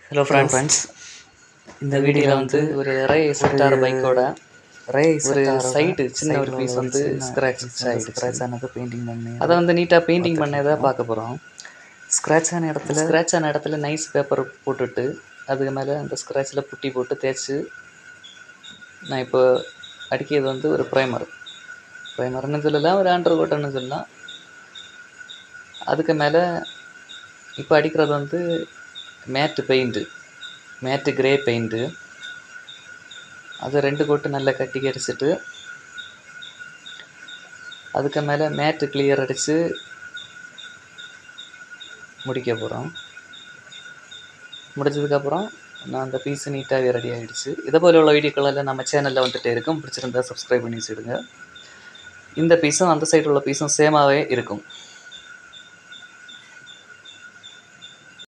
Hello friends, இந்த வீடியோவில் வந்து ஒரு ரே பைக்கோட ஒரு சைடு சின்ன ஒரு பீஸ் வந்து ஸ்க்ராட்ச் ஆனது பெயிண்டிங் பண்ணி அதை வந்து நீட்டாக பெயிண்டிங் பண்ணதை பார்க்க போகிறோம். ஸ்க்ராட்ச் ஆன இடத்துல நைஸ் பேப்பர் போட்டுட்டு அதுக்கு மேலே அந்த ஸ்க்ராட்சில் புட்டி போட்டு தேய்ச்சி நான் இப்போ அடிக்கிறது வந்து ஒரு ப்ரைமர்னு சொல்லலாம், ஒரு அண்டர் கோட்டன்னு சொல்லலாம். அதுக்கு மேலே இப்போ அடிக்கிறது வந்து மேட்டு கிரே பெயிண்ட்டு. அது 2 கோட்டு நல்லா கட்டி அடிச்சுட்டு அதுக்கு மேலே மேட்டு கிளியர் அடித்து முடிக்க போகிறோம். முடிச்சதுக்கப்புறம் நான் அந்த பீஸு நீட்டாகவே ரெடி ஆகிடுச்சு. இதை போல உள்ள வீடியோக்கள் எல்லாம் நம்ம சேனலில் வந்துகிட்டே இருக்கும். பிடிச்சிருந்தா சப்ஸ்கிரைப் பண்ணி வச்சுடுங்க. இந்த பீஸும் அந்த சைடு உள்ள பீஸும் சேமாகவே இருக்கும்.